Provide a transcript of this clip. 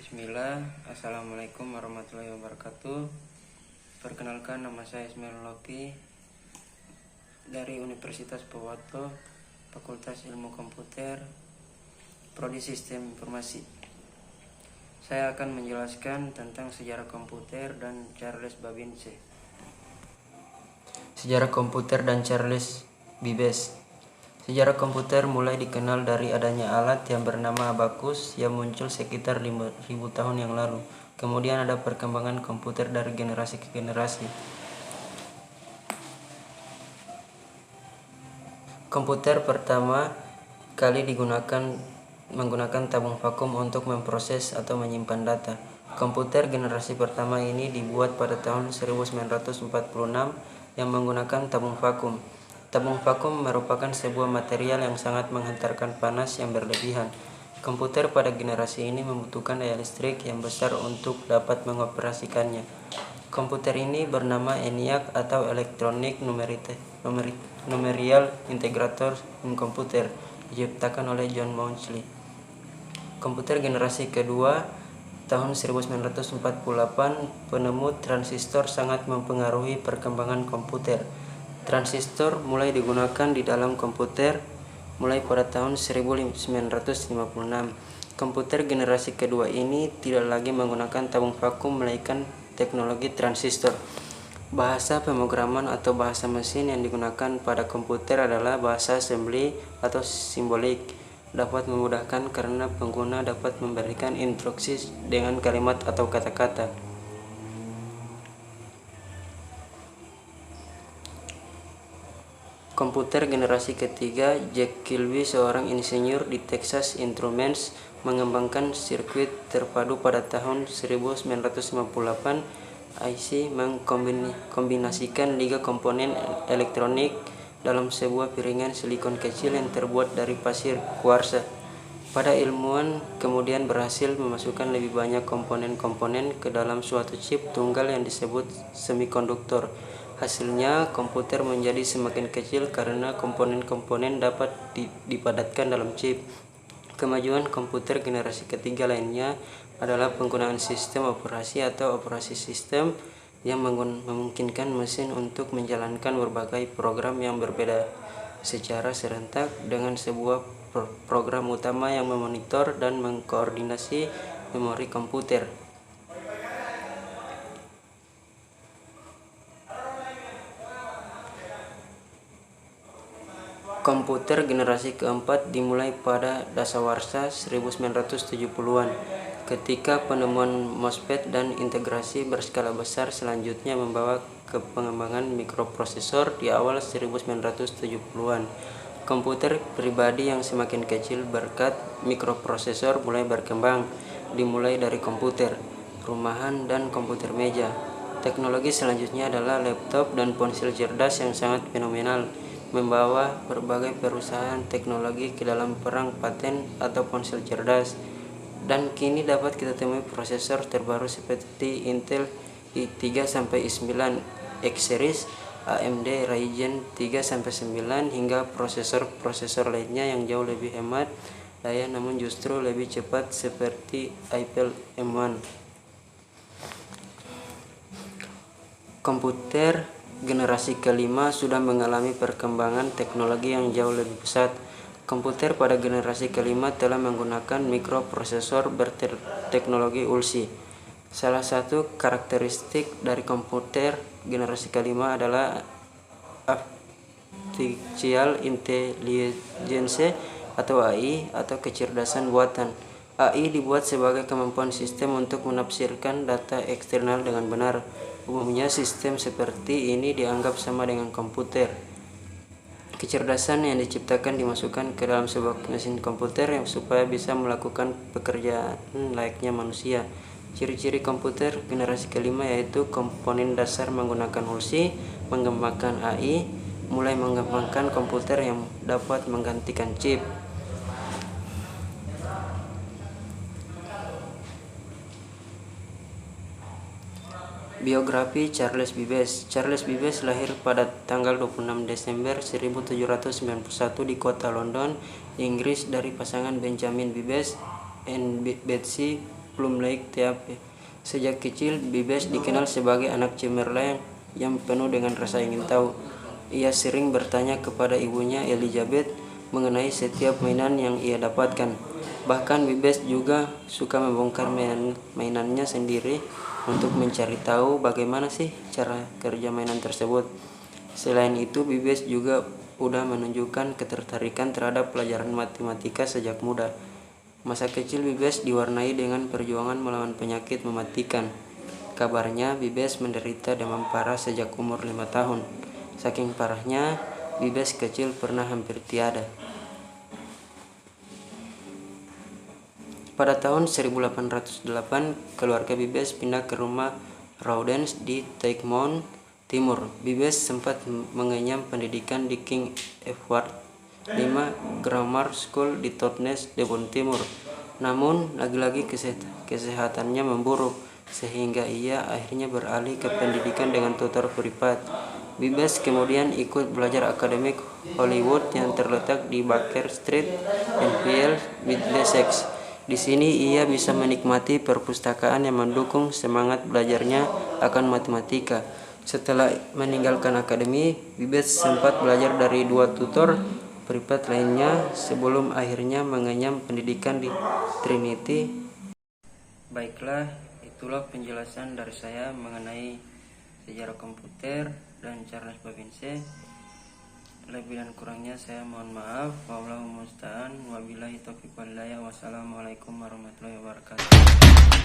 Bismillah, Assalamualaikum warahmatullahi wabarakatuh. Perkenalkan, nama saya Ismail Loki dari Universitas Powoto, Fakultas Ilmu Komputer, Prodi Sistem Informasi. Saya akan menjelaskan tentang sejarah komputer dan Charles Babbage. Sejarah komputer dan Charles Babbage. Sejarah komputer mulai dikenal dari adanya alat yang bernama abacus yang muncul sekitar 5.000 tahun yang lalu. Kemudian ada perkembangan komputer dari generasi ke generasi. Komputer pertama kali menggunakan tabung vakum untuk memproses atau menyimpan data. Komputer generasi pertama ini dibuat pada tahun 1946 yang menggunakan tabung vakum. Tabung vakum merupakan sebuah material yang sangat menghantarkan panas yang berlebihan. Komputer pada generasi ini membutuhkan daya listrik yang besar untuk dapat mengoperasikannya. Komputer ini bernama ENIAC atau Electronic Numerical Integrator in Computer, diciptakan oleh John Mauchly. Komputer generasi kedua tahun 1948, penemu transistor sangat mempengaruhi perkembangan komputer. Transistor mulai digunakan di dalam komputer mulai pada tahun 1956. Komputer generasi kedua ini tidak lagi menggunakan tabung vakum melainkan teknologi transistor. Bahasa pemrograman atau bahasa mesin yang digunakan pada komputer adalah bahasa assembly atau simbolik. Dapat memudahkan karena pengguna dapat memberikan instruksi dengan kalimat atau kata-kata. Komputer generasi ketiga, Jack Kilby, seorang insinyur di Texas Instruments, mengembangkan sirkuit terpadu pada tahun 1958. IC mengkombinasikan 3 komponen elektronik dalam sebuah piringan silikon kecil yang terbuat dari pasir kuarsa. Pada ilmuwan kemudian berhasil memasukkan lebih banyak komponen-komponen ke dalam suatu chip tunggal yang disebut semikonduktor. Hasilnya, komputer menjadi semakin kecil karena komponen-komponen dapat dipadatkan dalam chip. Kemajuan komputer generasi ketiga lainnya adalah penggunaan sistem operasi atau operasi sistem yang memungkinkan mesin untuk menjalankan berbagai program yang berbeda secara serentak dengan sebuah program utama yang memonitor dan mengkoordinasi memori komputer. Komputer generasi keempat dimulai pada dasawarsa 1970-an, ketika penemuan MOSFET dan integrasi berskala besar selanjutnya membawa ke pengembangan mikroprosesor di awal 1970-an. Komputer pribadi yang semakin kecil berkat mikroprosesor mulai berkembang, dimulai dari komputer rumahan dan komputer meja. Teknologi selanjutnya adalah laptop dan ponsel cerdas yang sangat fenomenal, membawa berbagai perusahaan teknologi ke dalam perang paten atau ponsel cerdas, dan kini dapat kita temui prosesor terbaru seperti Intel i3-i9 X-Series, AMD Ryzen 3-9 hingga prosesor lainnya yang jauh lebih hemat daya namun justru lebih cepat seperti Intel M1. Komputer generasi kelima sudah mengalami perkembangan teknologi yang jauh lebih pesat. Komputer pada generasi kelima telah menggunakan mikroprosesor berteknologi ULSI. Salah satu karakteristik dari komputer generasi kelima adalah Artificial Intelligence atau AI atau kecerdasan buatan. AI dibuat sebagai kemampuan sistem untuk menafsirkan data eksternal dengan benar. Umumnya sistem seperti ini dianggap sama dengan komputer. Kecerdasan yang diciptakan dimasukkan ke dalam sebuah mesin komputer yang supaya bisa melakukan pekerjaan layaknya manusia. Ciri-ciri komputer generasi kelima yaitu komponen dasar menggunakan ULSI, mengembangkan AI, mulai mengembangkan komputer yang dapat menggantikan chip. Biografi Charles Babbage. Charles Babbage lahir pada tanggal 26 Desember 1791 di kota London, Inggris dari pasangan Benjamin Babbage and Betsy Plum Lake, TAP. Sejak kecil, Bibes dikenal sebagai anak cemerlang yang penuh dengan rasa ingin tahu. Ia sering bertanya kepada ibunya Elizabeth mengenai setiap mainan yang ia dapatkan. Bahkan Bibes juga suka membongkar mainannya sendiri untuk mencari tahu bagaimana sih cara kerja mainan tersebut. Selain itu, Bibes juga sudah menunjukkan ketertarikan terhadap pelajaran matematika sejak muda. Masa kecil Bibes diwarnai dengan perjuangan melawan penyakit mematikan. Kabarnya Bibes menderita demam parah sejak umur 5 tahun. Saking parahnya, Bibes kecil pernah hampir tiada. Pada tahun 1808, keluarga Bibes pindah ke rumah Rawdens di Teichmond Timur. Bibes sempat mengenyam pendidikan di King Edward V Grammar School di Totnes, Devon Timur. Namun, lagi-lagi kesehatannya memburuk, sehingga ia akhirnya beralih ke pendidikan dengan tutor privat. Bibes kemudian ikut belajar akademik Hollywood yang terletak di Baker Street, Enfield, Middlesex. Di sini ia bisa menikmati perpustakaan yang mendukung semangat belajarnya akan matematika. Setelah meninggalkan akademi, Bibes sempat belajar dari 2 tutor privat lainnya sebelum akhirnya mengenyam pendidikan di Trinity. Baiklah, itulah penjelasan dari saya mengenai sejarah komputer dan Charles Babbage. Lebih dan kurangnya saya mohon maaf. Wallahu musta'an. Wabillahi taufiq wal hidayah. Wassalamualaikum warahmatullahi wabarakatuh.